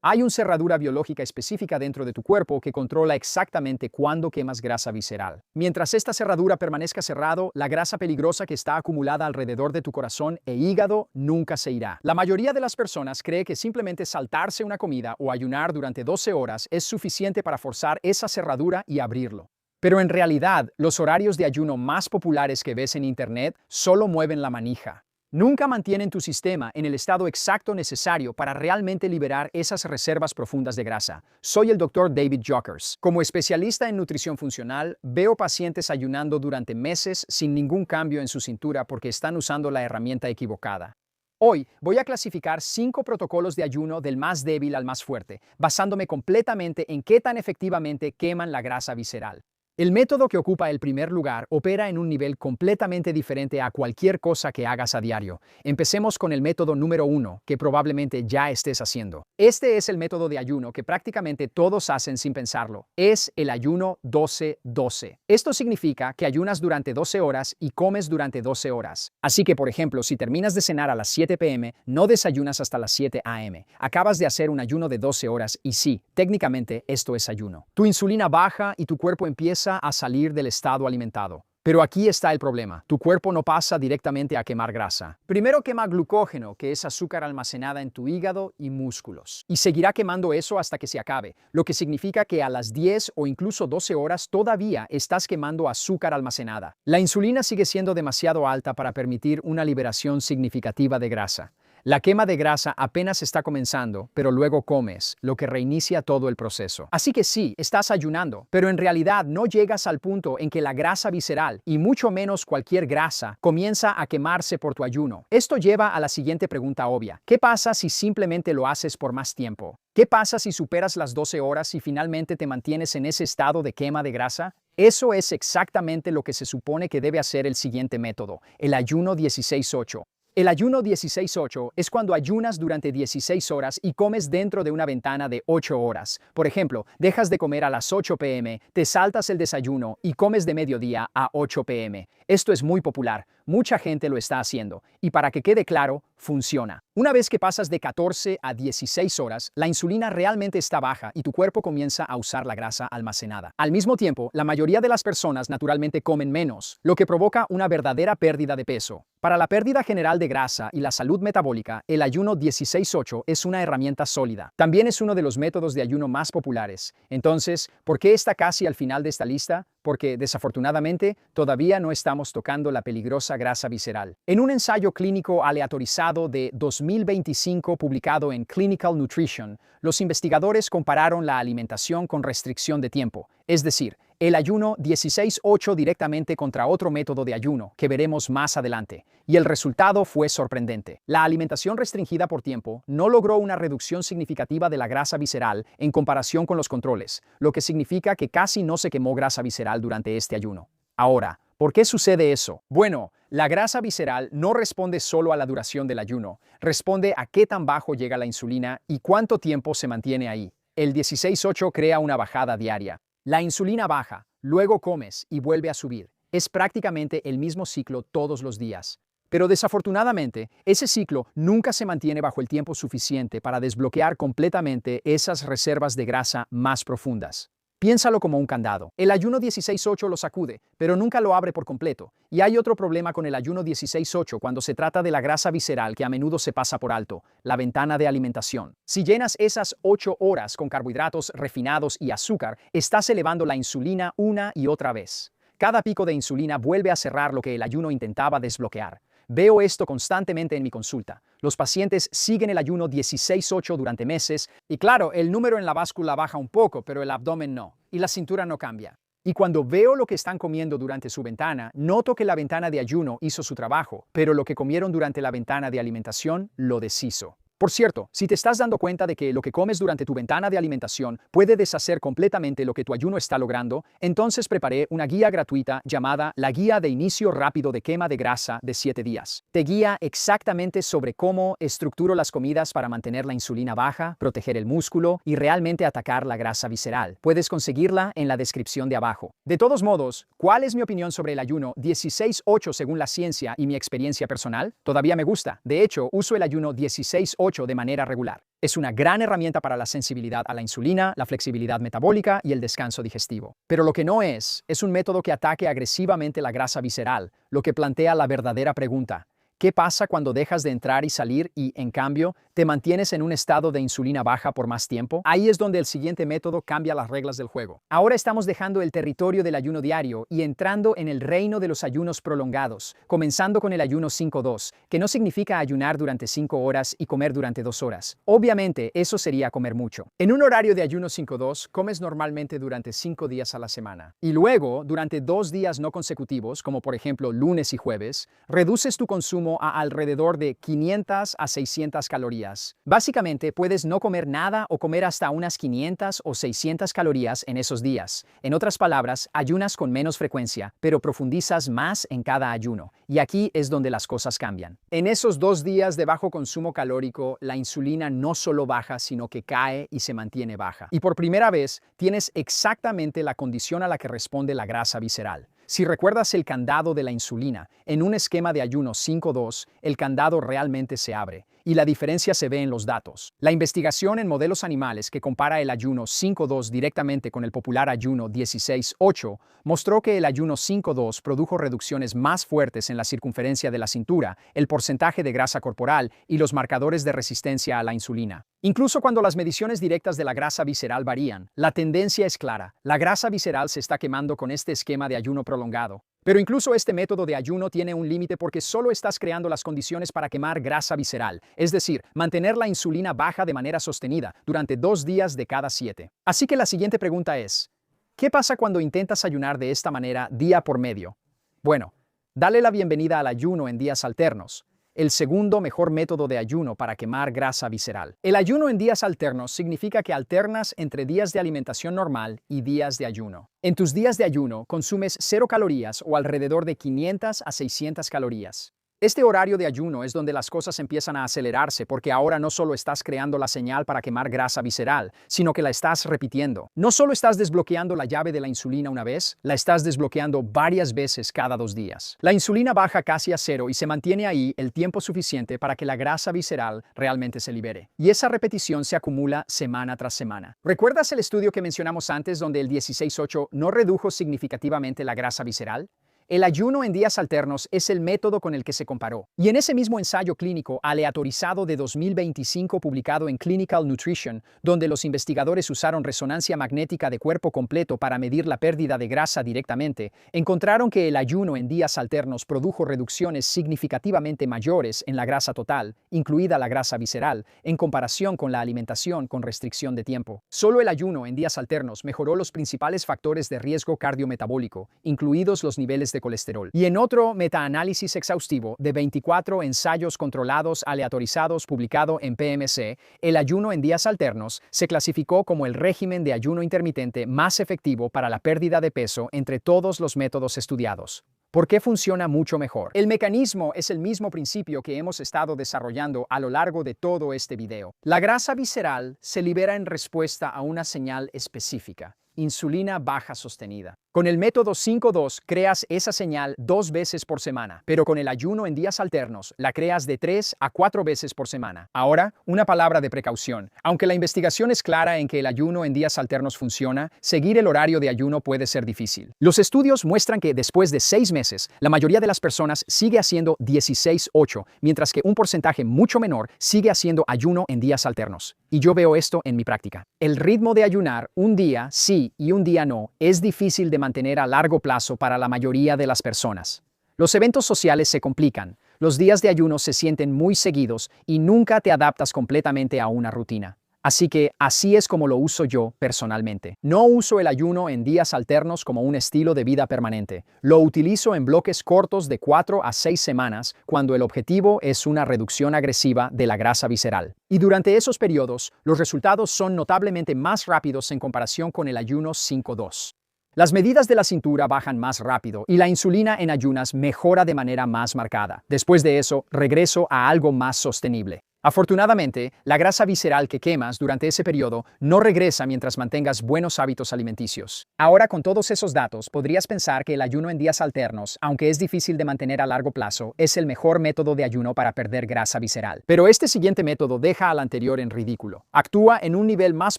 Hay una cerradura biológica específica dentro de tu cuerpo que controla exactamente cuándo quemas grasa visceral. Mientras esta cerradura permanezca cerrado, la grasa peligrosa que está acumulada alrededor de tu corazón e hígado nunca se irá. La mayoría de las personas cree que simplemente saltarse una comida o ayunar durante 12 horas es suficiente para forzar esa cerradura y abrirlo. Pero en realidad, los horarios de ayuno más populares que ves en Internet solo mueven la manija. Nunca mantienen tu sistema en el estado exacto necesario para realmente liberar esas reservas profundas de grasa. Soy el Dr. David Jockers. Como especialista en nutrición funcional, veo pacientes ayunando durante meses sin ningún cambio en su cintura porque están usando la herramienta equivocada. Hoy voy a clasificar 5 protocolos de ayuno del más débil al más fuerte, basándome completamente en qué tan efectivamente queman la grasa visceral. El método que ocupa el primer lugar opera en un nivel completamente diferente a cualquier cosa que hagas a diario. Empecemos con el método número 1, que probablemente ya estés haciendo. Este es el método de ayuno que prácticamente todos hacen sin pensarlo. Es el ayuno 12-12. Esto significa que ayunas durante 12 horas y comes durante 12 horas. Así que, por ejemplo, si terminas de cenar a las 7 p.m., no desayunas hasta las 7 a.m. Acabas de hacer un ayuno de 12 horas y sí, técnicamente esto es ayuno. Tu insulina baja y tu cuerpo empieza a salir del estado alimentado. Pero aquí está el problema. Tu cuerpo no pasa directamente a quemar grasa. Primero quema glucógeno, que es azúcar almacenada en tu hígado y músculos. Y seguirá quemando eso hasta que se acabe, lo que significa que a las 10 o incluso 12 horas todavía estás quemando azúcar almacenada. La insulina sigue siendo demasiado alta para permitir una liberación significativa de grasa. La quema de grasa apenas está comenzando, pero luego comes, lo que reinicia todo el proceso. Así que sí, estás ayunando, pero en realidad no llegas al punto en que la grasa visceral, y mucho menos cualquier grasa, comienza a quemarse por tu ayuno. Esto lleva a la siguiente pregunta obvia. ¿Qué pasa si simplemente lo haces por más tiempo? ¿Qué pasa si superas las 12 horas y finalmente te mantienes en ese estado de quema de grasa? Eso es exactamente lo que se supone que debe hacer el siguiente método, el ayuno 16-8. El ayuno 16-8 es cuando ayunas durante 16 horas y comes dentro de una ventana de 8 horas. Por ejemplo, dejas de comer a las 8 p.m., te saltas el desayuno y comes de mediodía a 8 p.m. Esto es muy popular, mucha gente lo está haciendo, y para que quede claro, funciona. Una vez que pasas de 14 a 16 horas, la insulina realmente está baja y tu cuerpo comienza a usar la grasa almacenada. Al mismo tiempo, la mayoría de las personas naturalmente comen menos, lo que provoca una verdadera pérdida de peso. Para la pérdida general de grasa y la salud metabólica, el ayuno 16-8 es una herramienta sólida. También es uno de los métodos de ayuno más populares. Entonces, ¿por qué está casi al final de esta lista? Porque, desafortunadamente, todavía no estamos tocando la peligrosa grasa visceral. En un ensayo clínico aleatorizado de 2025 publicado en Clinical Nutrition, los investigadores compararon la alimentación con restricción de tiempo, es decir, el ayuno 16-8 directamente contra otro método de ayuno que veremos más adelante, y el resultado fue sorprendente. La alimentación restringida por tiempo no logró una reducción significativa de la grasa visceral en comparación con los controles, lo que significa que casi no se quemó grasa visceral durante este ayuno. Ahora, ¿por qué sucede eso? Bueno, la grasa visceral no responde solo a la duración del ayuno, responde a qué tan bajo llega la insulina y cuánto tiempo se mantiene ahí. El 16-8 crea una bajada diaria. La insulina baja, luego comes y vuelve a subir. Es prácticamente el mismo ciclo todos los días. Pero desafortunadamente, ese ciclo nunca se mantiene bajo el tiempo suficiente para desbloquear completamente esas reservas de grasa más profundas. Piénsalo como un candado. El ayuno 16-8 lo sacude, pero nunca lo abre por completo. Y hay otro problema con el ayuno 16-8 cuando se trata de la grasa visceral que a menudo se pasa por alto, la ventana de alimentación. Si llenas esas 8 horas con carbohidratos refinados y azúcar, estás elevando la insulina una y otra vez. Cada pico de insulina vuelve a cerrar lo que el ayuno intentaba desbloquear. Veo esto constantemente en mi consulta. Los pacientes siguen el ayuno 16-8 durante meses y claro, el número en la báscula baja un poco, pero el abdomen no, y la cintura no cambia. Y cuando veo lo que están comiendo durante su ventana, noto que la ventana de ayuno hizo su trabajo, pero lo que comieron durante la ventana de alimentación lo deshizo. Por cierto, si te estás dando cuenta de que lo que comes durante tu ventana de alimentación puede deshacer completamente lo que tu ayuno está logrando, entonces preparé una guía gratuita llamada La Guía de Inicio Rápido de Quema de Grasa de 7 días. Te guía exactamente sobre cómo estructuro las comidas para mantener la insulina baja, proteger el músculo y realmente atacar la grasa visceral. Puedes conseguirla en la descripción de abajo. De todos modos, ¿cuál es mi opinión sobre el ayuno 16-8 según la ciencia y mi experiencia personal? Todavía me gusta. De hecho, uso el ayuno 16-8 16-8 de manera regular. Es una gran herramienta para la sensibilidad a la insulina, la flexibilidad metabólica y el descanso digestivo. Pero lo que no es un método que ataque agresivamente la grasa visceral, lo que plantea la verdadera pregunta: ¿qué pasa cuando dejas de entrar y salir y, en cambio, te mantienes en un estado de insulina baja por más tiempo? Ahí es donde el siguiente método cambia las reglas del juego. Ahora estamos dejando el territorio del ayuno diario y entrando en el reino de los ayunos prolongados, comenzando con el ayuno 5-2, que no significa ayunar durante 5 horas y comer durante 2 horas. Obviamente, eso sería comer mucho. En un horario de ayuno 5-2, comes normalmente durante 5 días a la semana. Y luego, durante 2 días no consecutivos, como por ejemplo lunes y jueves, reduces tu consumo a alrededor de 500 a 600 calorías. Básicamente, puedes no comer nada o comer hasta unas 500 o 600 calorías en esos días. En otras palabras, ayunas con menos frecuencia, pero profundizas más en cada ayuno. Y aquí es donde las cosas cambian. En esos 2 días de bajo consumo calórico, la insulina no solo baja, sino que cae y se mantiene baja. Y por primera vez, tienes exactamente la condición a la que responde la grasa visceral. Si recuerdas el candado de la insulina, en un esquema de ayuno 5-2, el candado realmente se abre, y la diferencia se ve en los datos. La investigación en modelos animales que compara el ayuno 5-2 directamente con el popular ayuno 16-8 mostró que el ayuno 5-2 produjo reducciones más fuertes en la circunferencia de la cintura, el porcentaje de grasa corporal y los marcadores de resistencia a la insulina. Incluso cuando las mediciones directas de la grasa visceral varían, la tendencia es clara. La grasa visceral se está quemando con este esquema de ayuno prolongado. Pero incluso este método de ayuno tiene un límite porque solo estás creando las condiciones para quemar grasa visceral, es decir, mantener la insulina baja de manera sostenida durante 2 días de cada 7. Así que la siguiente pregunta es: ¿qué pasa cuando intentas ayunar de esta manera día por medio? Bueno, dale la bienvenida al ayuno en días alternos, el segundo mejor método de ayuno para quemar grasa visceral. El ayuno en días alternos significa que alternas entre días de alimentación normal y días de ayuno. En tus días de ayuno consumes 0 calorías o alrededor de 500 a 600 calorías. Este horario de ayuno es donde las cosas empiezan a acelerarse porque ahora no solo estás creando la señal para quemar grasa visceral, sino que la estás repitiendo. No solo estás desbloqueando la llave de la insulina una vez, la estás desbloqueando varias veces cada 2 días. La insulina baja casi a 0 y se mantiene ahí el tiempo suficiente para que la grasa visceral realmente se libere. Y esa repetición se acumula semana tras semana. ¿Recuerdas el estudio que mencionamos antes donde el 16-8 no redujo significativamente la grasa visceral? El ayuno en días alternos es el método con el que se comparó. Y en ese mismo ensayo clínico aleatorizado de 2025 publicado en Clinical Nutrition, donde los investigadores usaron resonancia magnética de cuerpo completo para medir la pérdida de grasa directamente, encontraron que el ayuno en días alternos produjo reducciones significativamente mayores en la grasa total, incluida la grasa visceral, en comparación con la alimentación con restricción de tiempo. Solo el ayuno en días alternos mejoró los principales factores de riesgo cardiometabólico, incluidos los niveles de colesterol. Y en otro metaanálisis exhaustivo de 24 ensayos controlados aleatorizados publicado en PMC, el ayuno en días alternos se clasificó como el régimen de ayuno intermitente más efectivo para la pérdida de peso entre todos los métodos estudiados. ¿Por qué funciona mucho mejor? El mecanismo es el mismo principio que hemos estado desarrollando a lo largo de todo este video. La grasa visceral se libera en respuesta a una señal específica: insulina baja sostenida. Con el método 5-2 creas esa señal 2 veces por semana, pero con el ayuno en días alternos la creas de 3 a 4 veces por semana. Ahora, una palabra de precaución. Aunque la investigación es clara en que el ayuno en días alternos funciona, seguir el horario de ayuno puede ser difícil. Los estudios muestran que después de 6 meses, la mayoría de las personas sigue haciendo 16-8, mientras que un porcentaje mucho menor sigue haciendo ayuno en días alternos. Y yo veo esto en mi práctica. El ritmo de ayunar un día sí y un día no es difícil de mantener a largo plazo para la mayoría de las personas. Los eventos sociales se complican, los días de ayuno se sienten muy seguidos y nunca te adaptas completamente a una rutina. Así que así es como lo uso yo personalmente. No uso el ayuno en días alternos como un estilo de vida permanente. Lo utilizo en bloques cortos de 4 a 6 semanas cuando el objetivo es una reducción agresiva de la grasa visceral. Y durante esos periodos, los resultados son notablemente más rápidos en comparación con el ayuno 5-2. Las medidas de la cintura bajan más rápido y la insulina en ayunas mejora de manera más marcada. Después de eso, regreso a algo más sostenible. Afortunadamente, la grasa visceral que quemas durante ese periodo no regresa mientras mantengas buenos hábitos alimenticios. Ahora, con todos esos datos, podrías pensar que el ayuno en días alternos, aunque es difícil de mantener a largo plazo, es el mejor método de ayuno para perder grasa visceral. Pero este siguiente método deja al anterior en ridículo. Actúa en un nivel más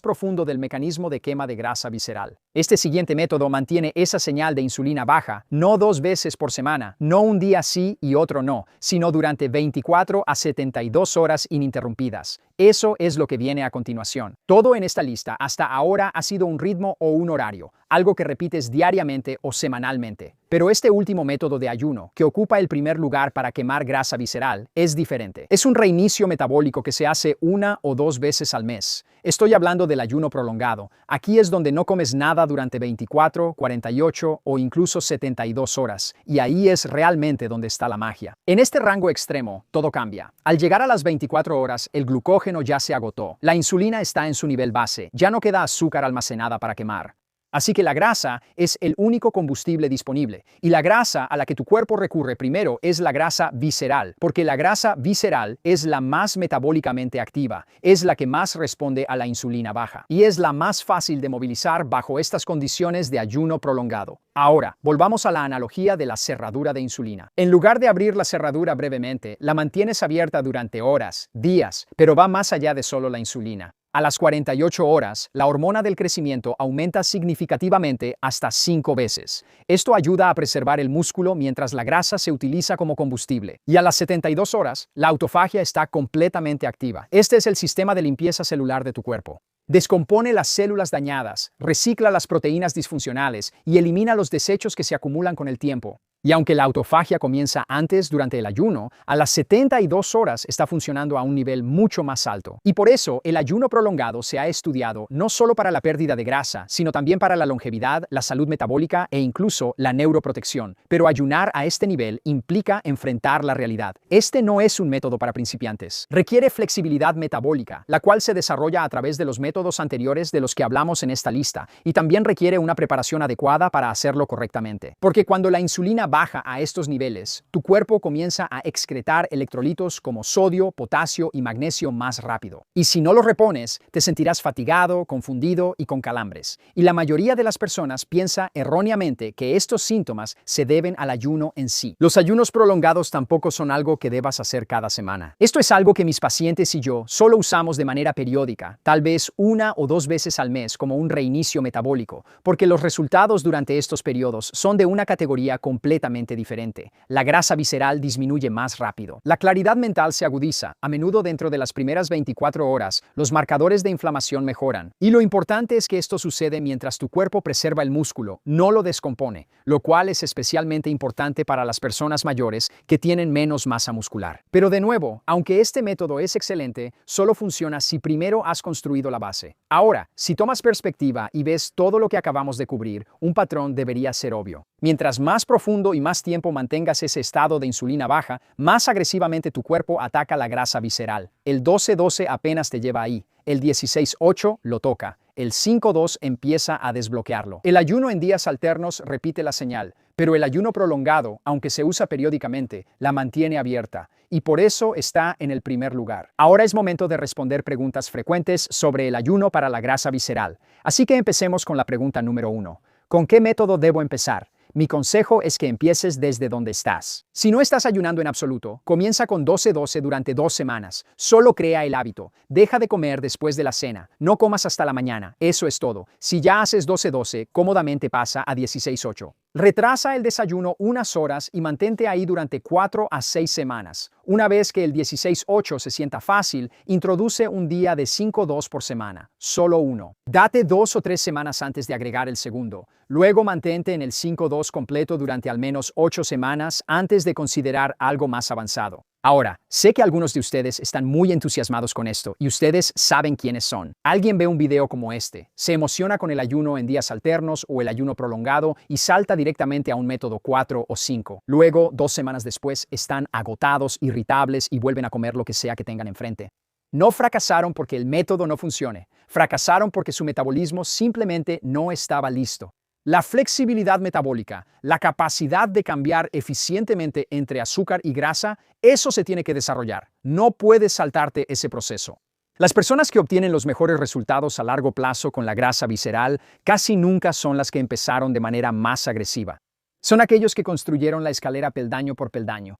profundo del mecanismo de quema de grasa visceral. Este siguiente método mantiene esa señal de insulina baja, no 2 veces por semana, no un día sí y otro no, sino durante 24 a 72 horas ininterrumpidas. Eso es lo que viene a continuación. Todo en esta lista hasta ahora ha sido un ritmo o un horario, algo que repites diariamente o semanalmente. Pero este último método de ayuno, que ocupa el primer lugar para quemar grasa visceral, es diferente. Es un reinicio metabólico que se hace 1 o 2 veces al mes. Estoy hablando del ayuno prolongado. Aquí es donde no comes nada durante 24, 48 o incluso 72 horas. Y ahí es realmente donde está la magia. En este rango extremo, todo cambia. Al llegar a las 24 horas, el glucógeno ya se agotó. La insulina está en su nivel base. Ya no queda azúcar almacenada para quemar. Así que la grasa es el único combustible disponible, y la grasa a la que tu cuerpo recurre primero es la grasa visceral, porque la grasa visceral es la más metabólicamente activa, es la que más responde a la insulina baja, y es la más fácil de movilizar bajo estas condiciones de ayuno prolongado. Ahora, volvamos a la analogía de la cerradura de insulina. En lugar de abrir la cerradura brevemente, la mantienes abierta durante horas, días, pero va más allá de solo la insulina. A las 48 horas, la hormona del crecimiento aumenta significativamente hasta 5 veces. Esto ayuda a preservar el músculo mientras la grasa se utiliza como combustible. Y a las 72 horas, la autofagia está completamente activa. Este es el sistema de limpieza celular de tu cuerpo. Descompone las células dañadas, recicla las proteínas disfuncionales y elimina los desechos que se acumulan con el tiempo. Y aunque la autofagia comienza antes durante el ayuno, a las 72 horas está funcionando a un nivel mucho más alto. Y por eso, el ayuno prolongado se ha estudiado no solo para la pérdida de grasa, sino también para la longevidad, la salud metabólica e incluso la neuroprotección. Pero ayunar a este nivel implica enfrentar la realidad. Este no es un método para principiantes. Requiere flexibilidad metabólica, la cual se desarrolla a través de los métodos anteriores de los que hablamos en esta lista, y también requiere una preparación adecuada para hacerlo correctamente. Porque cuando la insulina baja a estos niveles, tu cuerpo comienza a excretar electrolitos como sodio, potasio y magnesio más rápido. Y si no los repones, te sentirás fatigado, confundido y con calambres. Y la mayoría de las personas piensa erróneamente que estos síntomas se deben al ayuno en sí. Los ayunos prolongados tampoco son algo que debas hacer cada semana. Esto es algo que mis pacientes y yo solo usamos de manera periódica, tal vez 1 o 2 veces al mes como un reinicio metabólico, porque los resultados durante estos periodos son de una categoría completamente diferente. La grasa visceral disminuye más rápido. La claridad mental se agudiza. A menudo dentro de las primeras 24 horas, los marcadores de inflamación mejoran. Y lo importante es que esto sucede mientras tu cuerpo preserva el músculo, no lo descompone, lo cual es especialmente importante para las personas mayores que tienen menos masa muscular. Pero de nuevo, aunque este método es excelente, solo funciona si primero has construido la base. Ahora, si tomas perspectiva y ves todo lo que acabamos de cubrir, un patrón debería ser obvio. Mientras más profundo y más tiempo mantengas ese estado de insulina baja, más agresivamente tu cuerpo ataca la grasa visceral. El 12-12 apenas te lleva ahí. El 16-8 lo toca. El 5-2 empieza a desbloquearlo. El ayuno en días alternos repite la señal, pero el ayuno prolongado, aunque se usa periódicamente, la mantiene abierta, y por eso está en el primer lugar. Ahora es momento de responder preguntas frecuentes sobre el ayuno para la grasa visceral. Así que empecemos con la pregunta número 1. ¿Con qué método debo empezar? Mi consejo es que empieces desde donde estás. Si no estás ayunando en absoluto, comienza con 12-12 durante 2 semanas. Solo crea el hábito. Deja de comer después de la cena. No comas hasta la mañana. Eso es todo. Si ya haces 12-12, cómodamente pasa a 16-8. Retrasa el desayuno unas horas y mantente ahí durante 4 a 6 semanas. Una vez que el 16-8 se sienta fácil, introduce un día de 5-2 por semana, solo uno. Date 2 o 3 semanas antes de agregar el segundo. Luego mantente en el 5-2 completo durante al menos 8 semanas antes de considerar algo más avanzado. Ahora, sé que algunos de ustedes están muy entusiasmados con esto y ustedes saben quiénes son. Alguien ve un video como este, se emociona con el ayuno en días alternos o el ayuno prolongado y salta directamente a un método 4 o 5. Luego, 2 semanas después, están agotados, irritables y vuelven a comer lo que sea que tengan enfrente. No fracasaron porque el método no funcione, fracasaron porque su metabolismo simplemente no estaba listo. La flexibilidad metabólica, la capacidad de cambiar eficientemente entre azúcar y grasa, eso se tiene que desarrollar. No puedes saltarte ese proceso. Las personas que obtienen los mejores resultados a largo plazo con la grasa visceral casi nunca son las que empezaron de manera más agresiva. Son aquellos que construyeron la escalera peldaño por peldaño.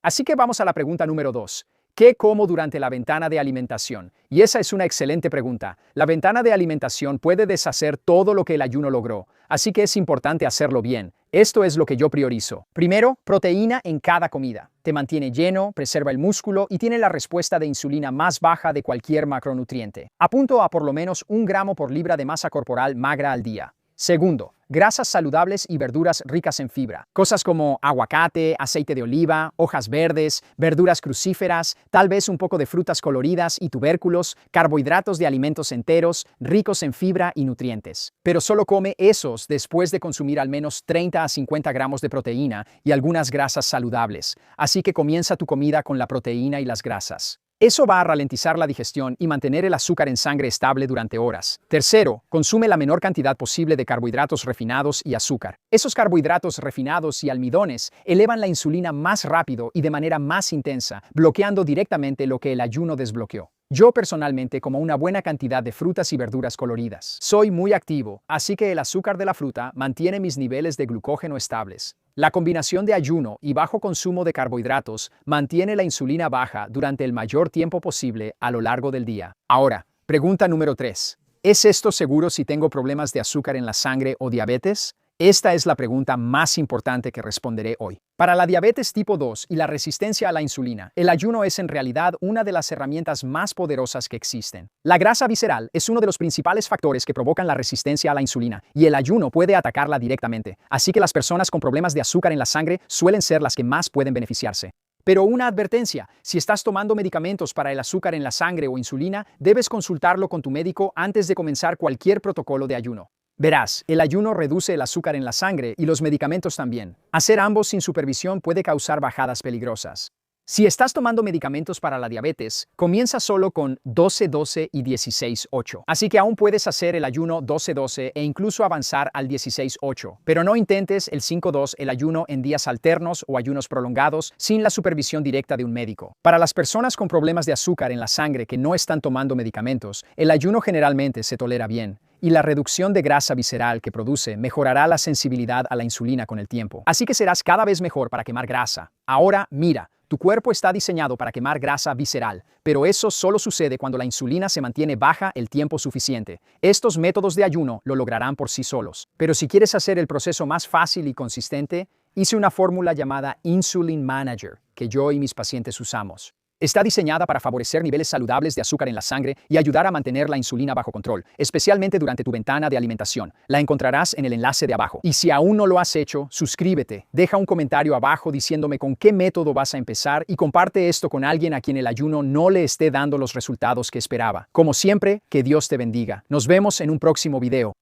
Así que vamos a la pregunta número 2. ¿Qué como durante la ventana de alimentación? Y esa es una excelente pregunta. La ventana de alimentación puede deshacer todo lo que el ayuno logró, así que es importante hacerlo bien. Esto es lo que yo priorizo. Primero, proteína en cada comida. Te mantiene lleno, preserva el músculo y tiene la respuesta de insulina más baja de cualquier macronutriente. Apunto a por lo menos 1 gramo por libra de masa corporal magra al día. Segundo, grasas saludables y verduras ricas en fibra. Cosas como aguacate, aceite de oliva, hojas verdes, verduras crucíferas, tal vez un poco de frutas coloridas y tubérculos, carbohidratos de alimentos enteros, ricos en fibra y nutrientes. Pero solo come esos después de consumir al menos 30 a 50 gramos de proteína y algunas grasas saludables. Así que comienza tu comida con la proteína y las grasas. Eso va a ralentizar la digestión y mantener el azúcar en sangre estable durante horas. Tercero, consume la menor cantidad posible de carbohidratos refinados y azúcar. Esos carbohidratos refinados y almidones elevan la insulina más rápido y de manera más intensa, bloqueando directamente lo que el ayuno desbloqueó. Yo personalmente como una buena cantidad de frutas y verduras coloridas. Soy muy activo, así que el azúcar de la fruta mantiene mis niveles de glucógeno estables. La combinación de ayuno y bajo consumo de carbohidratos mantiene la insulina baja durante el mayor tiempo posible a lo largo del día. Ahora, pregunta número 3. ¿Es esto seguro si tengo problemas de azúcar en la sangre o diabetes? Esta es la pregunta más importante que responderé hoy. Para la diabetes tipo 2 y la resistencia a la insulina, el ayuno es en realidad una de las herramientas más poderosas que existen. La grasa visceral es uno de los principales factores que provocan la resistencia a la insulina, y el ayuno puede atacarla directamente, así que las personas con problemas de azúcar en la sangre suelen ser las que más pueden beneficiarse. Pero una advertencia, si estás tomando medicamentos para el azúcar en la sangre o insulina, debes consultarlo con tu médico antes de comenzar cualquier protocolo de ayuno. Verás, el ayuno reduce el azúcar en la sangre y los medicamentos también. Hacer ambos sin supervisión puede causar bajadas peligrosas. Si estás tomando medicamentos para la diabetes, comienza solo con 12-12 y 16-8. Así que aún puedes hacer el ayuno 12-12 e incluso avanzar al 16-8. Pero no intentes el 5-2, el ayuno en días alternos o ayunos prolongados sin la supervisión directa de un médico. Para las personas con problemas de azúcar en la sangre que no están tomando medicamentos, el ayuno generalmente se tolera bien, y la reducción de grasa visceral que produce mejorará la sensibilidad a la insulina con el tiempo. Así que serás cada vez mejor para quemar grasa. Ahora, mira. Tu cuerpo está diseñado para quemar grasa visceral, pero eso solo sucede cuando la insulina se mantiene baja el tiempo suficiente. Estos métodos de ayuno lo lograrán por sí solos. Pero si quieres hacer el proceso más fácil y consistente, hice una fórmula llamada Insulin Manager, que yo y mis pacientes usamos. Está diseñada para favorecer niveles saludables de azúcar en la sangre y ayudar a mantener la insulina bajo control, especialmente durante tu ventana de alimentación. La encontrarás en el enlace de abajo. Y si aún no lo has hecho, suscríbete, deja un comentario abajo diciéndome con qué método vas a empezar y comparte esto con alguien a quien el ayuno no le esté dando los resultados que esperaba. Como siempre, que Dios te bendiga. Nos vemos en un próximo video.